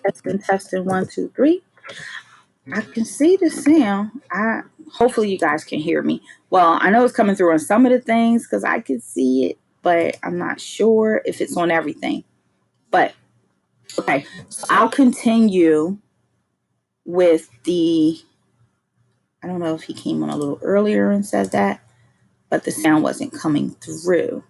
Testing 1, 2, 3. I can see the sound. Hopefully you guys can hear me. Well, I know it's coming through on some of the things because I can see it, but I'm not sure if it's on everything. But okay, so I'll continue with the. I don't know if he came on a little earlier and said that, but the sound wasn't coming through.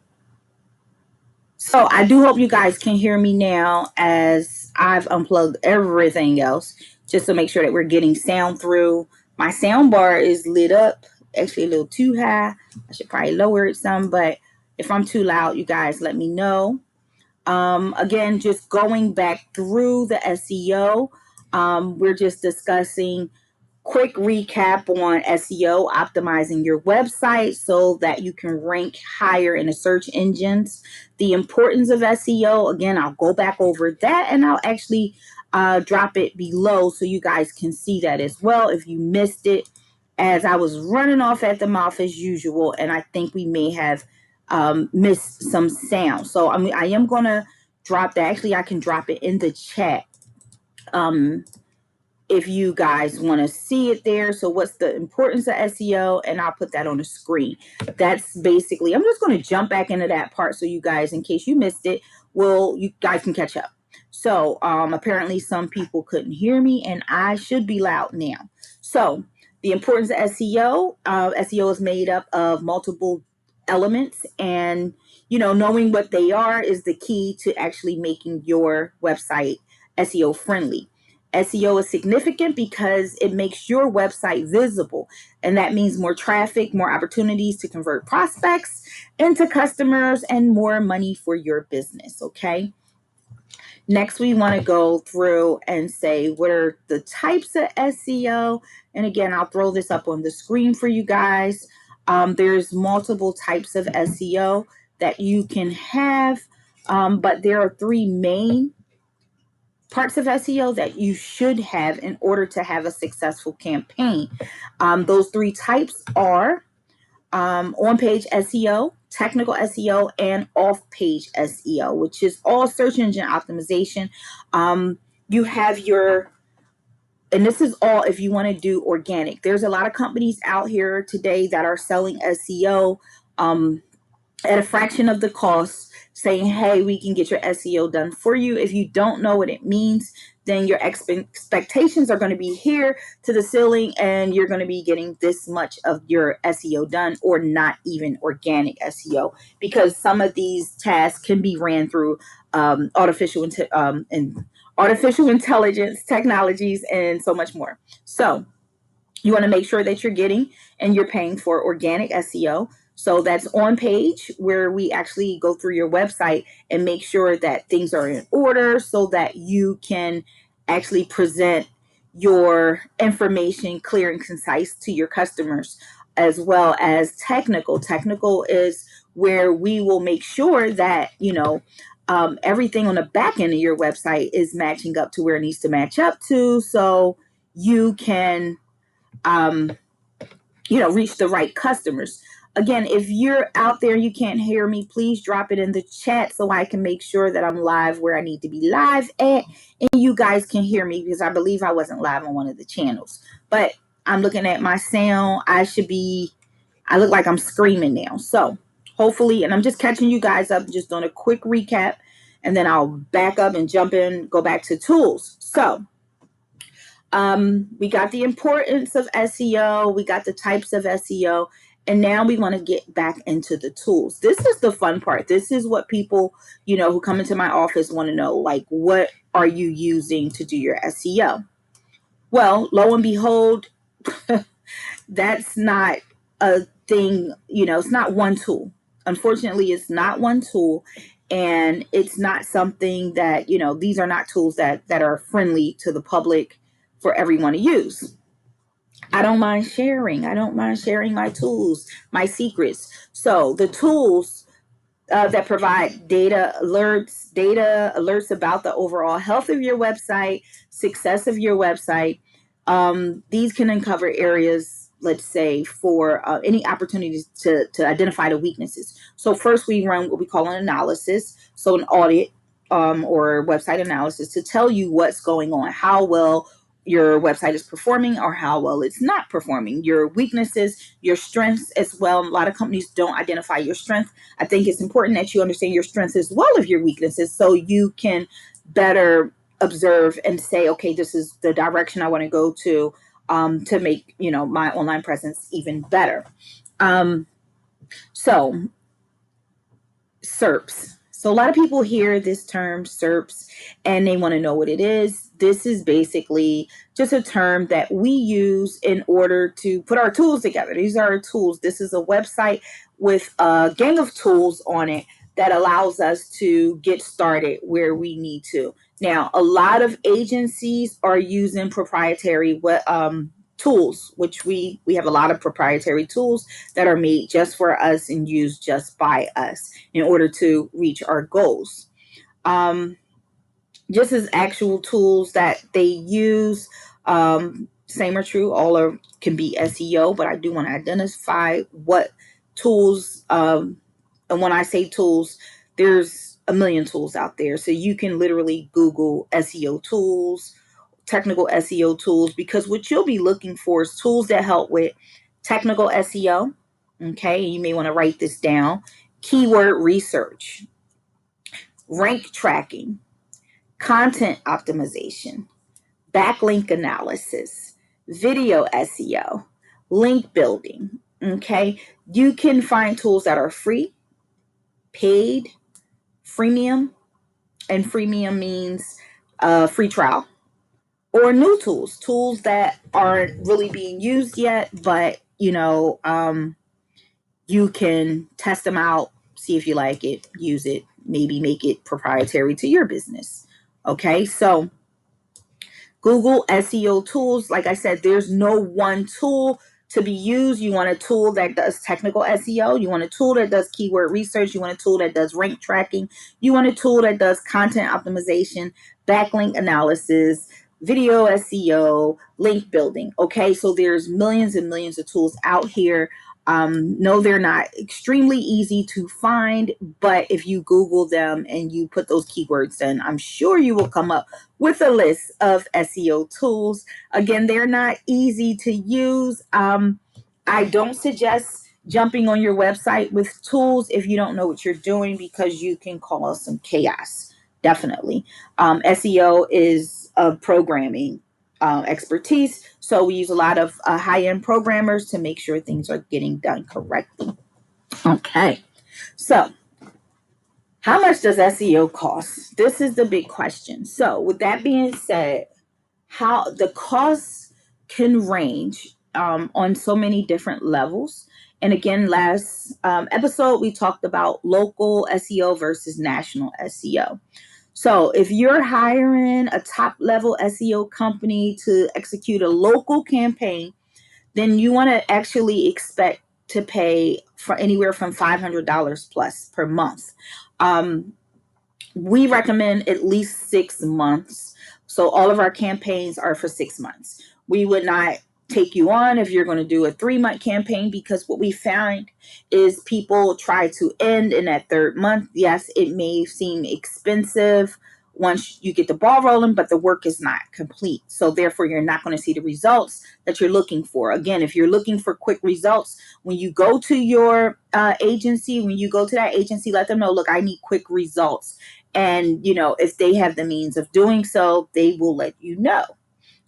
So I do hope you guys can hear me now as I've unplugged everything else just to make sure that we're getting sound through. My sound bar is lit up, actually a little too high. I should probably lower it some, but if I'm too loud, you guys let me know. Again, just going back through the SEO, we're just discussing quick recap on SEO, optimizing your website so that you can rank higher in the search engines. The importance of SEO, again, I'll go back over that and I'll actually drop it below so you guys can see that as well if you missed it, as I was running off at the mouth as usual, and I think we may have missed some sound. So I am going to drop that. Actually, I can drop it in the chat. If you guys want to see it there. So what's the importance of SEO? And I'll put that on the screen. That's basically, I'm just going to jump back into that part so you guys, in case you missed it, you guys can catch up. So apparently some people couldn't hear me and I should be loud now. So the importance of SEO, SEO is made up of multiple elements, and knowing what they are is the key to actually making your website SEO friendly. SEO is significant because it makes your website visible, and that means more traffic, more opportunities to convert prospects into customers, and more money for your business. Okay. Next, we want to go through and say what are the types of SEO. And again, I'll throw this up on the screen for you guys. There's multiple types of SEO that you can have, but there are three main parts of SEO that you should have in order to have a successful campaign. Those three types are on-page SEO, technical SEO, and off-page SEO, which is all search engine optimization. You have and this is all if you want to do organic. There's a lot of companies out here today that are selling SEO at a fraction of the cost, saying, hey, we can get your SEO done for you. If you don't know what it means, then your expectations are going to be here to the ceiling, and you're going to be getting this much of your SEO done, or not even organic SEO, because some of these tasks can be ran through artificial intelligence technologies and so much more. So you want to make sure that you're getting and you're paying for organic SEO. So that's on page, where we actually go through your website and make sure that things are in order so that you can actually present your information clear and concise to your customers, as well as technical. Technical is where we will make sure that, everything on the back end of your website is matching up to where it needs to match up to, so you can, reach the right customers. Again, if you're out there and you can't hear me, please drop it in the chat so I can make sure that I'm live where I need to be live at, and you guys can hear me, because I believe I wasn't live on one of the channels. But I'm looking at my sound. I look like I'm screaming now. So hopefully, and I'm just catching you guys up, just doing a quick recap, and then I'll back up and jump in, go back to tools. So we got the importance of SEO. We got the types of SEO. And now we want to get back into the tools. This is the fun part. This is what people, who come into my office want to know, like, what are you using to do your SEO? Well, lo and behold, that's not a thing, it's not one tool. Unfortunately, it's not one tool. And it's not something that, these are not tools that are friendly to the public for everyone to use. I don't mind sharing. I don't mind sharing my tools, my secrets. So the tools that provide data alerts about the overall health of your website, success of your website. These can uncover areas, let's say, for any opportunities to identify the weaknesses. So first we run what we call an analysis. So an audit or website analysis to tell you what's going on, how well your website is performing or how well it's not performing, your weaknesses, your strengths as well. A lot of companies don't identify your strength. I think it's important that you understand your strengths as well as your weaknesses so you can better observe and say, okay, this is the direction I want to go to make, my online presence even better. So SERPs. So a lot of people hear this term SERPs and they want to know what it is. This is basically just a term that we use in order to put our tools together. These are our tools. This is a website with a gang of tools on it that allows us to get started where we need to. Now, a lot of agencies are using proprietary tools, which we have a lot of proprietary tools that are made just for us and used just by us in order to reach our goals. Just as actual tools that they use, same are true. All can be SEO, but I do want to identify what tools. And when I say tools, there's a million tools out there. So you can literally Google SEO tools, technical SEO tools, because what you'll be looking for is tools that help with technical SEO. Okay, you may want to write this down. Keyword research, rank tracking, content optimization, backlink analysis, video SEO, link building. Okay, you can find tools that are free, paid, freemium, and freemium means free trial, or new tools that aren't really being used yet, but you can test them out, see if you like it, use it, maybe make it proprietary to your business. Okay, so Google SEO tools. Like I said, there's no one tool to be used. You want a tool that does technical SEO. You want a tool that does keyword research. You want a tool that does rank tracking. You want a tool that does content optimization, backlink analysis, video SEO, link building. Okay, so there's millions and millions of tools out here. No, they're not extremely easy to find, but if you Google them and you put those keywords in, I'm sure you will come up with a list of SEO tools. Again, they're not easy to use. I don't suggest jumping on your website with tools if you don't know what you're doing, because you can cause some chaos. Definitely. SEO is a programming expertise. So we use a lot of high-end programmers to make sure things are getting done correctly. Okay. So how much does SEO cost? This is the big question. So with that being said, how the costs can range on so many different levels. And again, last episode, we talked about local SEO versus national SEO. So if you're hiring a top level SEO company to execute a local campaign, then you want to actually expect to pay for anywhere from $500 plus per month. We recommend at least 6 months. So all of our campaigns are for 6 months. We would not take you on if you're going to do a 3-month campaign, because what we found is people try to end in that 3rd month. Yes, it may seem expensive once you get the ball rolling, but the work is not complete. So therefore, you're not going to see the results that you're looking for. Again, if you're looking for quick results, when you go to your agency, let them know, look, I need quick results. And, if they have the means of doing so, they will let you know.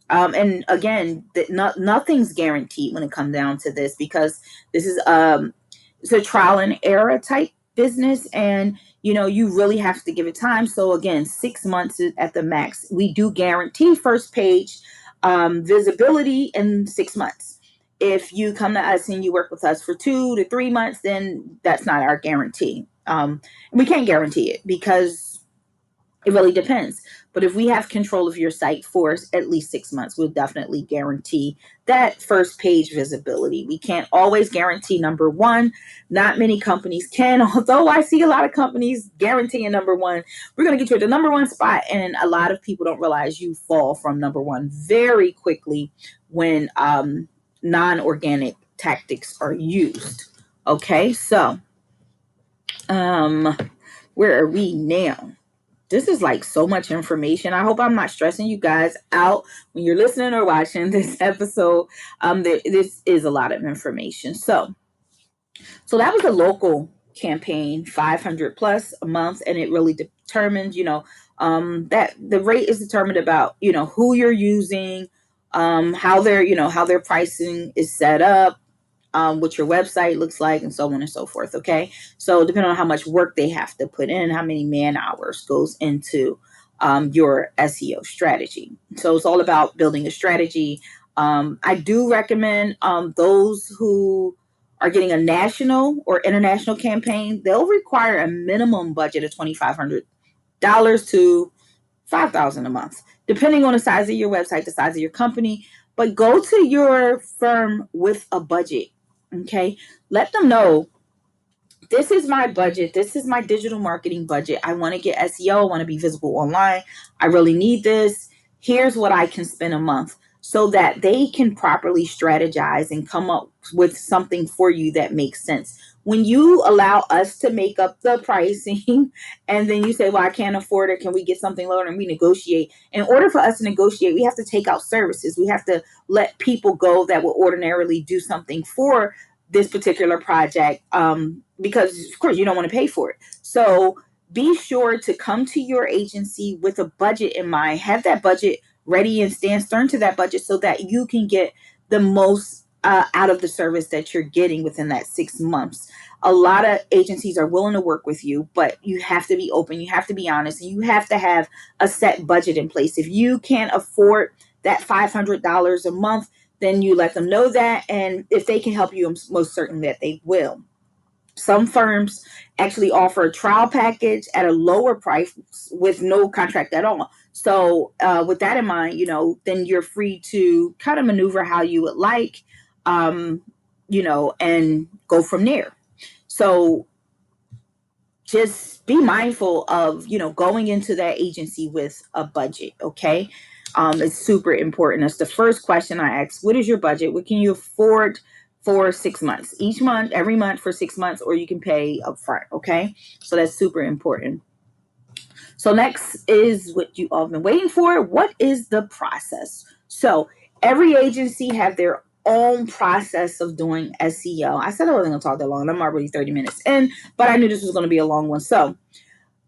And again, nothing's guaranteed when it comes down to this, because this is it's a trial and error type business, and you really have to give it time. So again, 6 months is at the max. We do guarantee first page visibility in 6 months. If you come to us and you work with us for 2 to 3 months, then that's not our guarantee. We can't guarantee it because it really depends. But if we have control of your site for at least 6 months, we'll definitely guarantee that first page visibility. We can't always guarantee number one. Not many companies can, although I see a lot of companies guaranteeing number one. We're going to get you at the number one spot. And a lot of people don't realize you fall from number one very quickly when non-organic tactics are used. Okay, so where are we now? This is like so much information. I hope I'm not stressing you guys out when you're listening or watching this episode. This is a lot of information. So that was a local campaign, 500 plus a month, and it really determines, that the rate is determined about, who you're using, how their pricing is set up, what your website looks like, and so on and so forth. Okay, so depending on how much work they have to put in, how many man hours goes into your SEO strategy. So it's all about building a strategy. I do recommend those who are getting a national or international campaign, they'll require a minimum budget of $2,500 to $5,000 a month, depending on the size of your website, the size of your company. But go to your firm with a budget. Okay, let them know, this is my budget. This is my digital marketing budget. I want to get SEO. I want to be visible online. I really need this. Here's what I can spend a month, so that they can properly strategize and come up with something for you that makes sense. When you allow us to make up the pricing and then you say, well, I can't afford it, can we get something lower, and we negotiate. In order for us to negotiate, we have to take out services. We have to let people go that will ordinarily do something for this particular project, because of course you don't want to pay for it. So be sure to come to your agency with a budget in mind. Have that budget ready and stand stern to that budget, so that you can get the most out of the service that you're getting within that 6 months. A lot of agencies are willing to work with you, but you have to be open, you have to be honest, and you have to have a set budget in place. If you can't afford that $500 a month, then you let them know that. And if they can help you, I'm most certain that they will. Some firms actually offer a trial package at a lower price with no contract at all. So with that in mind, then you're free to kind of maneuver how you would like, and go from there. So just be mindful of, going into that agency with a budget. Okay. It's super important. That's the first question I ask. What is your budget? What can you afford for 6 months? Each month, every month for 6 months, or you can pay upfront. Okay. So that's super important. So next is what you all been waiting for. What is the process? So every agency have their own process of doing SEO. I said I wasn't going to talk that long. I'm already 30 minutes in, but I knew this was going to be a long one. So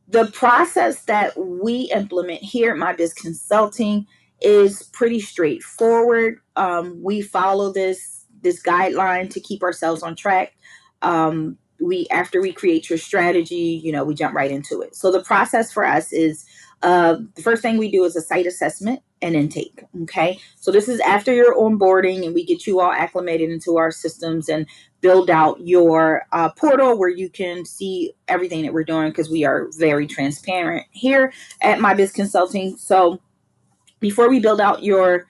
the process that we implement here at My Biz Consulting is pretty straightforward. We follow this guideline to keep ourselves on track. After we create your strategy, we jump right into it. So the process for us is, the first thing we do is a site assessment and intake. Okay, so this is after your onboarding, and we get you all acclimated into our systems and build out your portal where you can see everything that we're doing, because we are very transparent here at My Biz Consulting. So once we build out your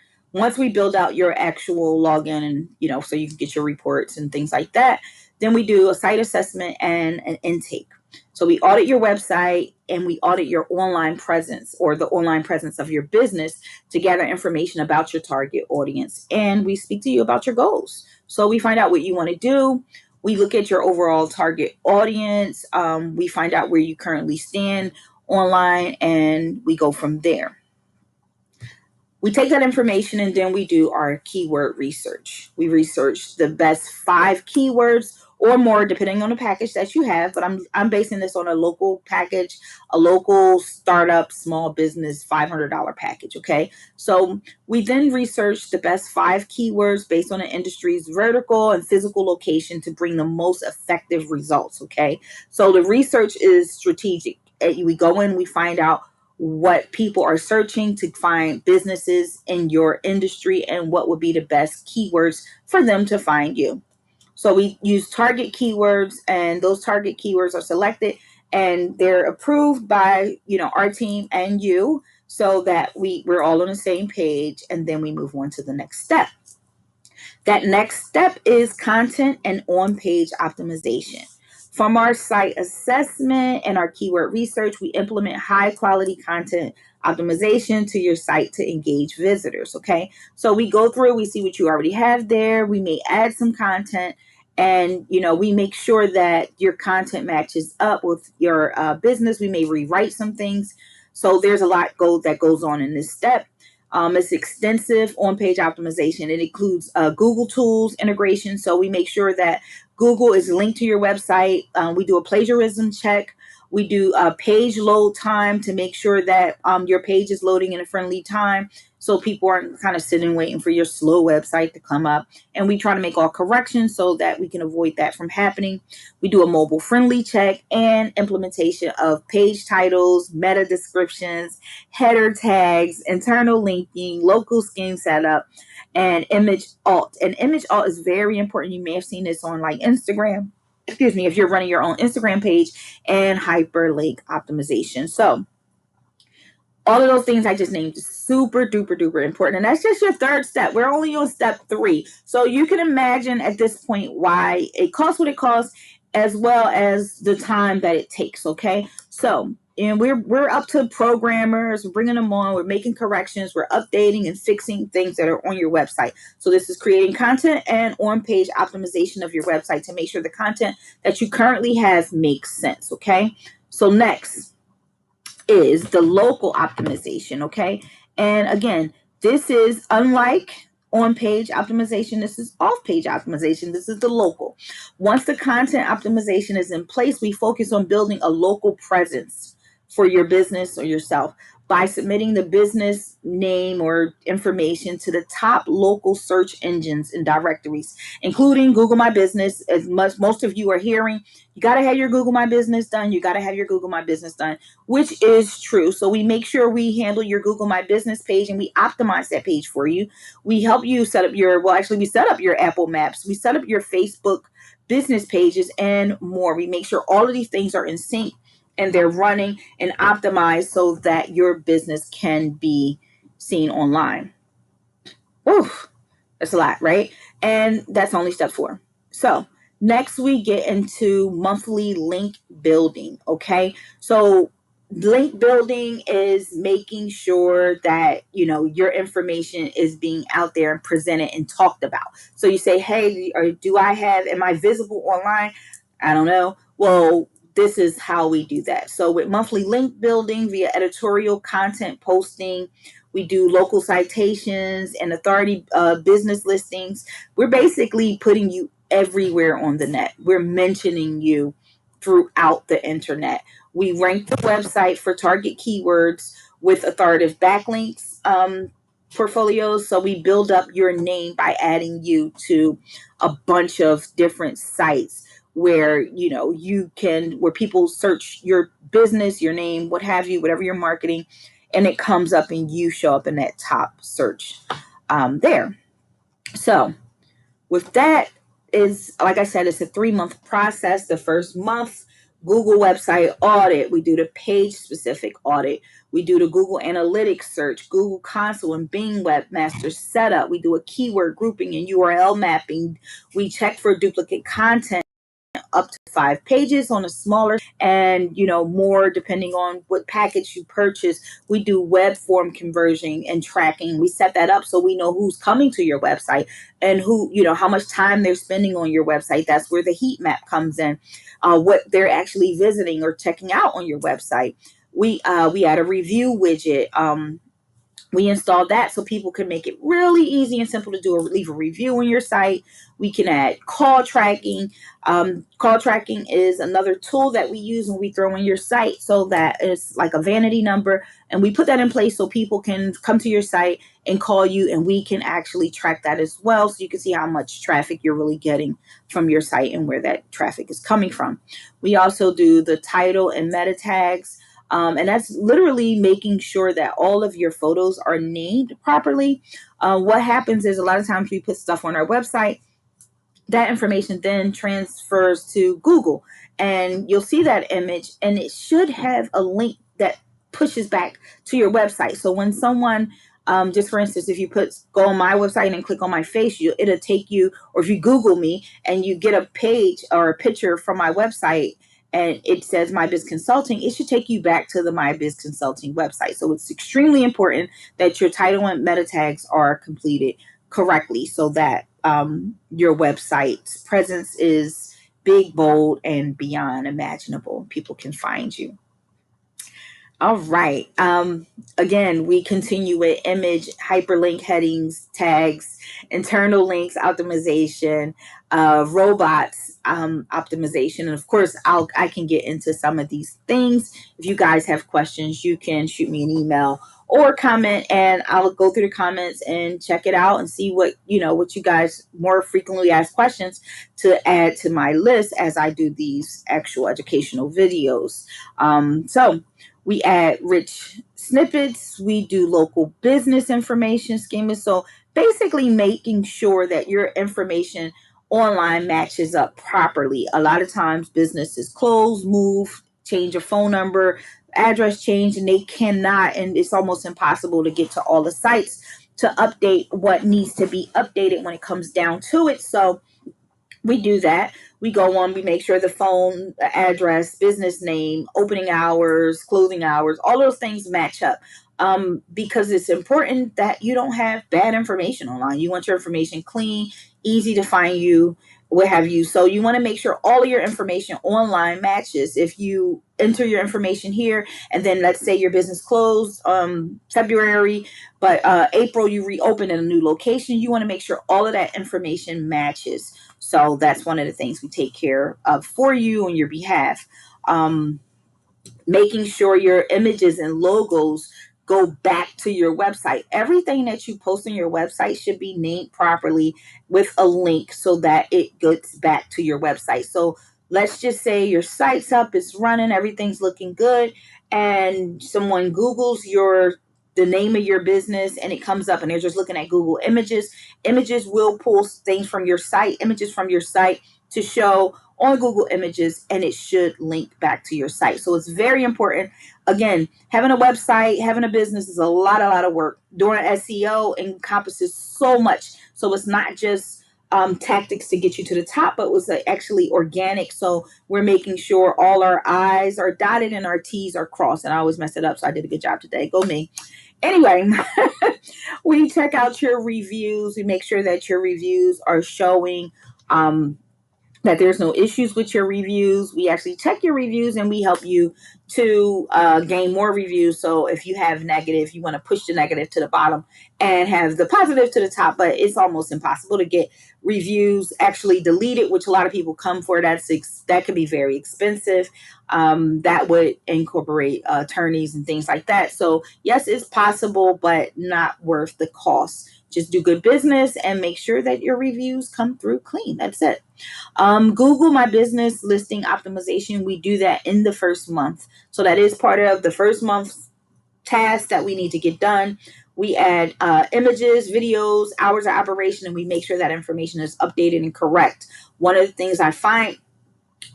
actual login, and so you can get your reports and things like that, then we do a site assessment and an intake. So we audit your website, and we audit your online presence, or the online presence of your business, to gather information about your target audience. And we speak to you about your goals. So we find out what you want to do. We look at your overall target audience. We find out where you currently stand online, and we go from there. We take that information, and then we do our keyword research. We research the best 5 keywords or more, depending on the package that you have. But I'm basing this on a local package, a local startup, small business, $500 package. Okay. So we then research the best 5 keywords based on the industry's vertical and physical location to bring the most effective results. Okay. So the research is strategic. We go in, we find out what people are searching to find businesses in your industry, and what would be the best keywords for them to find you. So we use target keywords, and those target keywords are selected, and they're approved by, our team and you, so that we're all on the same page, and then we move on to the next step. That next step is content and on-page optimization. From our site assessment and our keyword research, we implement high quality content optimization to your site to engage visitors. Okay. So we go through, we see what you already have there. We may add some content, and, we make sure that your content matches up with your business. We may rewrite some things. So there's a lot that goes on in this step. It's extensive on-page optimization. It includes Google tools integration. So we make sure that Google is linked to your website. We do a plagiarism check. We do a page load time to make sure that your page is loading in a friendly time, so people aren't kind of sitting waiting for your slow website to come up. And we try to make all corrections so that we can avoid that from happening. We do a mobile friendly check and implementation of page titles, meta descriptions, header tags, internal linking, local scheme setup, and image alt. And image alt is very important. You may have seen this on like Instagram. Excuse me, if you're running your own Instagram page, and hyperlink optimization. So all of those things I just named super duper duper important. And that's just your third step. We're only on step 3. So you can imagine at this point why it costs what it costs, as well as the time that it takes. Okay. So, and we're up to programmers, we're bringing them on, we're making corrections, we're updating and fixing things that are on your website. So this is creating content and on-page optimization of your website to make sure the content that you currently have makes sense. Okay. So next is the local optimization. Okay. And again, this is unlike on-page optimization. This is off-page optimization. This is the local. Once the content optimization is in place, we focus on building a local presence for your business or yourself by submitting the business name or information to the top local search engines and directories, including Google My Business. As most of you are hearing, you got to have your Google My Business done. You got to have your Google My Business done, which is true. So we make sure we handle your Google My Business page and we optimize that page for you. We help you set up we set up your Apple Maps. We set up your Facebook business pages and more. We make sure all of these things are in sync and they're running and optimized so that your business can be seen online. Oof, that's a lot, right? And that's only step 4. So next we get into monthly link building. Okay. So link building is making sure that, your information is being out there and presented and talked about. So you say, hey, am I visible online? I don't know. Well, this is how we do that. So with monthly link building via editorial content posting, we do local citations and authority business listings. We're basically putting you everywhere on the net. We're mentioning you throughout the internet. We rank the website for target keywords with authoritative backlinks portfolios. So we build up your name by adding you to a bunch of different sites where where people search your business, your name, what have you, whatever you're marketing, and it comes up and you show up in that top search there. So with that, is, like I said, it's a 3-month process. The first month, Google website audit. We do the page specific audit. We do the Google Analytics search, Google Console and Bing Webmaster setup. We do a keyword grouping and URL mapping. We check for duplicate content up to 5 pages on a smaller and more depending on what package you purchase. We do web form conversion and tracking. We set that up so we know who's coming to your website and who how much time they're spending on your website. That's where the heat map comes in, what they're actually visiting or checking out on your website. We add a review widget. We installed that so people can make it really easy and simple to leave a review on your site. We can add call tracking. Call tracking is another tool that we use when we throw in your site, so that it's like a vanity number. And we put that in place so people can come to your site and call you, and we can actually track that as well. So you can see how much traffic you're really getting from your site and where that traffic is coming from. We also do the title and meta tags. And that's literally making sure that all of your photos are named properly. What happens is a lot of times we put stuff on our website. That information then transfers to Google, and you'll see that image, and it should have a link that pushes back to your website. So when someone, just for instance, if you go on my website and click on my face, it'll take you, or if you Google me and you get a page or a picture from my website, and it says My Biz Consulting, it should take you back to the My Biz Consulting website. So it's extremely important that your title and meta tags are completed correctly so that your website's presence is big, bold, and beyond imaginable. People can find you. All right. Again, we continue with image, hyperlink headings, tags, internal links optimization, robots optimization, and of course, I can get into some of these things. If you guys have questions, you can shoot me an email or comment, and I'll go through the comments and check it out and see what you guys more frequently ask questions to add to my list as I do these actual educational videos. So we add rich snippets. We do local business information schemas. So basically making sure that your information online matches up properly. A lot of times businesses close, move, change a phone number, address change, and they cannot, and it's almost impossible to get to all the sites to update what needs to be updated when it comes down to it. So we do that. We go on, we make sure the phone address, business name, opening hours, closing hours, all those things match up. Because it's important that you don't have bad information online. You want your information clean, easy to find you, what have you. So you want to make sure all of your information online matches. If you enter your information here and then let's say your business closed February, but April you reopen in a new location, you want to make sure all of that information matches. So that's one of the things we take care of for you on your behalf. Making sure your images and logos go back to your website. Everything that you post on your website should be named properly with a link so that it gets back to your website. So let's just say your site's up, it's running, everything's looking good, and someone Googles the name of your business and it comes up and they're just looking at Google Images. Images will pull things from your site, images from your site to show on Google Images, and it should link back to your site. So it's very important. Again, having a website, having a business is a lot of work. Doing SEO encompasses so much. So it's not just tactics to get you to the top, but it was actually organic. So we're making sure all our I's are dotted and our T's are crossed. And I always mess it up. So I did a good job today. Go me. Anyway, we check out your reviews. We make sure that your reviews are showing that there's no issues with your reviews. We actually check your reviews and we help you to gain more reviews. So if you have negative, you want to push the negative to the bottom and have the positive to the top, but it's almost impossible to get reviews actually deleted, which a lot of people come for. That can be very expensive. That would incorporate attorneys and things like that. So yes, it's possible, but not worth the cost. Just do good business and make sure that your reviews come through clean. That's it. Google My Business listing optimization. We do that in the first month. So that is part of the first month's task that we need to get done. We add images, videos, hours of operation, and we make sure that information is updated and correct. One of the things I find,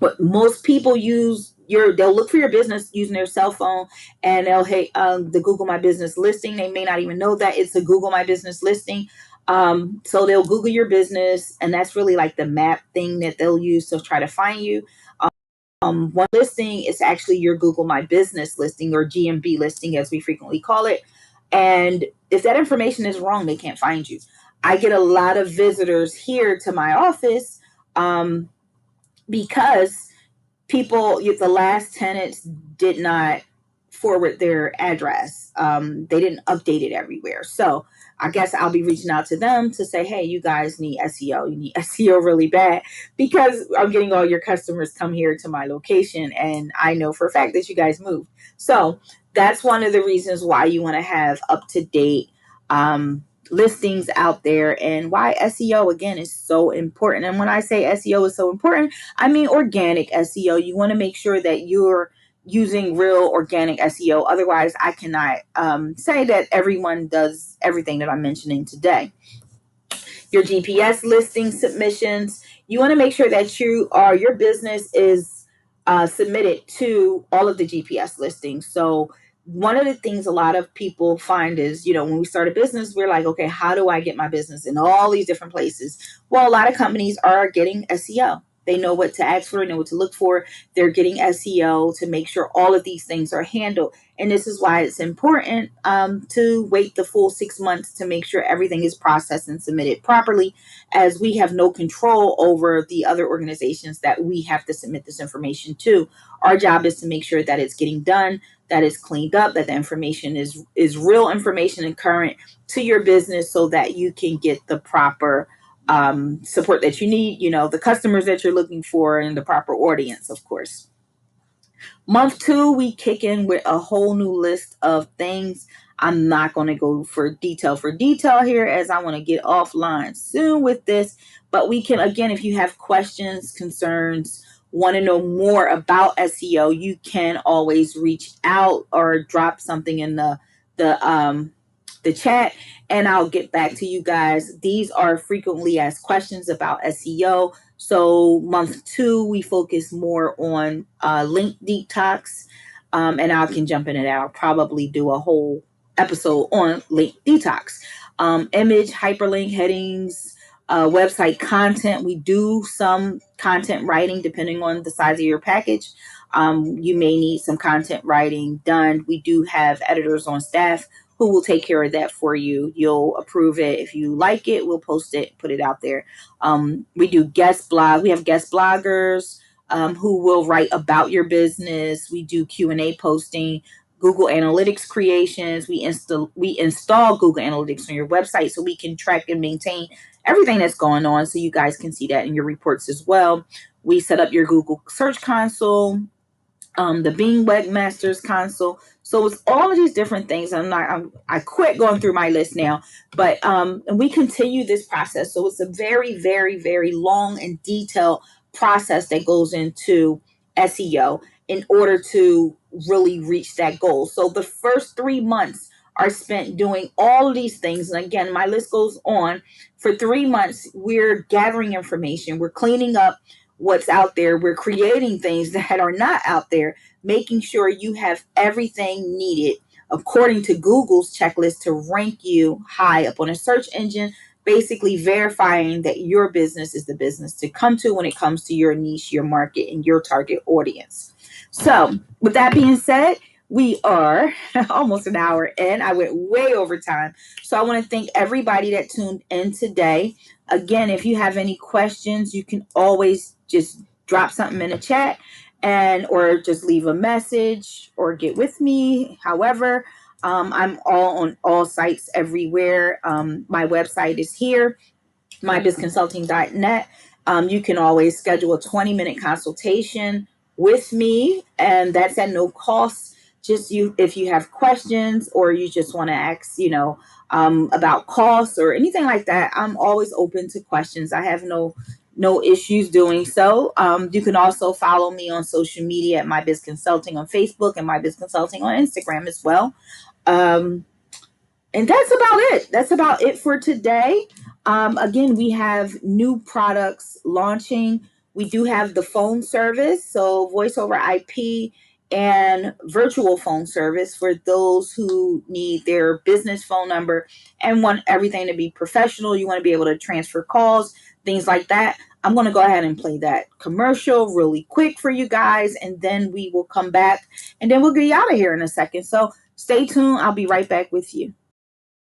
what most people use, they'll look for your business using their cell phone and they'll the Google My Business listing. They may not even know that it's a Google My Business listing. So they'll Google your business, and that's really like the map thing that they'll use to try to find you. One listing is actually your Google My Business listing, or GMB listing as we frequently call it. And if that information is wrong, they can't find you. I get a lot of visitors here to my office because the last tenants did not forward their address. They didn't update it everywhere. So I guess I'll be reaching out to them to say, hey, you guys need SEO. You need SEO really bad, because I'm getting all your customers come here to my location, and I know for a fact that you guys moved. So that's one of the reasons why you want to have up-to-date listings out there, and why SEO again is so important. And when I say SEO is so important, I mean organic SEO. You want to make sure that you're using real organic SEO. Otherwise, I cannot say that everyone does everything that I'm mentioning today. Your GPS listing submissions. You want to make sure that your business is submitted to all of the GPS listings. So one of the things a lot of people find is, when we start a business, we're like, okay, how do I get my business in all these different places? Well, a lot of companies are getting SEO. They know what to ask for, know what to look for. They're getting SEO to make sure all of these things are handled. And this is why it's important to wait the full 6 months to make sure everything is processed and submitted properly, as we have no control over the other organizations that we have to submit this information to. Our job is to make sure that it's getting done, that is cleaned up, that the information is real information and current to your business, so that you can get the proper support that you need, the customers that you're looking for, and the proper audience, of course. Month 2, we kick in with a whole new list of things. I'm not going to go for detail here, as I want to get offline soon with this. But we can, again, if you have questions, concerns, want to know more about SEO, you can always reach out or drop something in the chat, and I'll get back to you guys. These are frequently asked questions about SEO. So month 2, we focus more on link detox, and I can jump into that. I'll probably do a whole episode on link detox, image, hyperlink, headings, website content. We do some content writing depending on the size of your package. You may need some content writing done. We do have editors on staff who will take care of that for you. You'll approve it. If you like it, we'll post it, put it out there. We do guest blog. We have guest bloggers who will write about your business. We do Q&A posting, Google Analytics creations. We install Google Analytics on your website so we can track and maintain everything that's going on, so you guys can see that in your reports as well. We set up your Google Search Console, the Bing Webmasters Console. So it's all of these different things. I quit going through my list now, but and we continue this process. So it's a very, very, very long and detailed process that goes into SEO in order to really reach that goal. So the first 3 months are spent doing all of these things. And again, my list goes on. For 3 months, we're gathering information. We're cleaning up what's out there. We're creating things that are not out there, making sure you have everything needed according to Google's checklist to rank you high up on a search engine, basically verifying that your business is the business to come to when it comes to your niche, your market, and your target audience. So with that being said, we are almost an hour in. I went way over time. So I want to thank everybody that tuned in today. Again, if you have any questions, you can always just drop something in the chat, or just leave a message or get with me. However, I'm on all sites everywhere. My website is here, mybizconsulting.net. You can always schedule a 20-minute consultation with me, and that's at no cost. Just if you have questions, or you just want to ask, about costs or anything like that, I'm always open to questions. I have no issues doing so. You can also follow me on social media at MyBizConsulting on Facebook and MyBizConsulting on Instagram as well. And that's about it. That's about it for today. Again, we have new products launching. We do have the phone service, so voice over IP and virtual phone service for those who need their business phone number and want everything to be professional. You want to be able to transfer calls, things like that. I'm going to go ahead and play that commercial really quick for you guys, and then we will come back, and then we'll get you out of here in a second. So stay tuned. I'll be right back with you.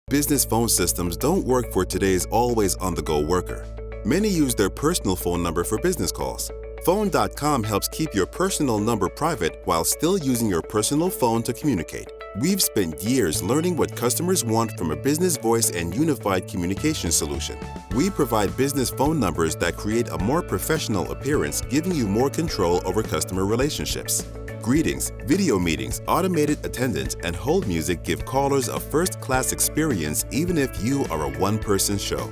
Business phone systems don't work for today's always on-the-go worker. Many use their personal phone number for business calls. Phone.com helps keep your personal number private while still using your personal phone to communicate. We've spent years learning what customers want from a business voice and unified communication solution. We provide business phone numbers that create a more professional appearance, giving you more control over customer relationships. Greetings, video meetings, automated attendance, and hold music give callers a first-class experience even if you are a one-person show.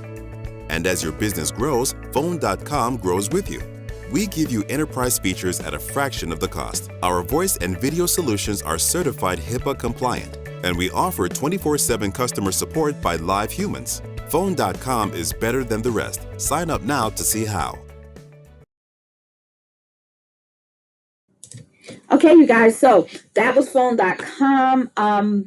And as your business grows, Phone.com grows with you. We give you enterprise features at a fraction of the cost. Our voice and video solutions are certified HIPAA compliant, and we offer 24/7 customer support by live humans. Phone.com is better than the rest. Sign up now to see how. Okay, you guys, so that was phone.com.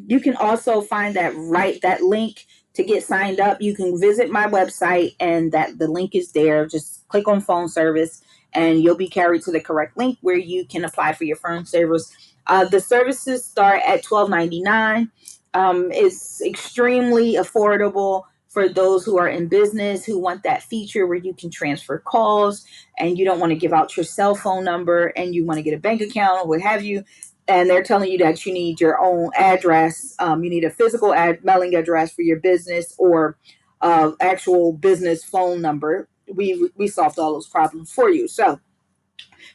You can also find that link to get signed up. You can visit my website, and the link is there. Just click on phone service, and you'll be carried to the correct link where you can apply for your phone service. The services start at $12.99. It's extremely affordable for those who are in business, who want that feature where you can transfer calls and you don't want to give out your cell phone number and you want to get a bank account or what have you. and they're telling you that you need your own address. You need a physical mailing address for your business, or actual business phone number. We solved all those problems for you. So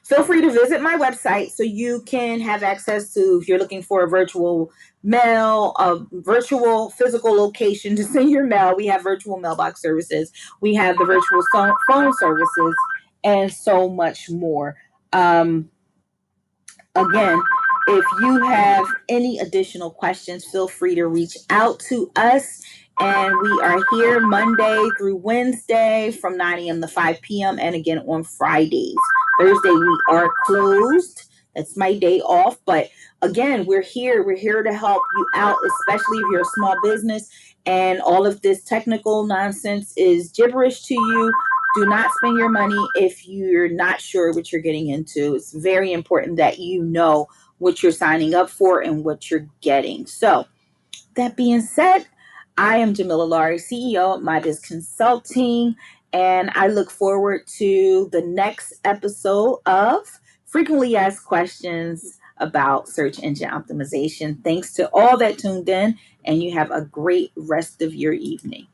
feel free to visit my website so you can have access to, if you're looking for a virtual mail, a virtual physical location to send your mail. We have virtual mailbox services. We have the virtual phone services, and so much more. Again, if you have any additional questions, feel free to reach out to us. And we are here Monday through Wednesday from 9 a.m. to 5 p.m. And again on Fridays. Thursday, we are closed. That's my day off. But again, we're here. We're here to help you out, especially if you're a small business and all of this technical nonsense is gibberish to you. Do not spend your money if you're not sure what you're getting into. It's very important that you know what you're signing up for and what you're getting. So, that being said, I am Jamilah Lawry, CEO of My Biz Consulting, and I look forward to the next episode of Frequently Asked Questions about search engine optimization. Thanks to all that tuned in, and you have a great rest of your evening.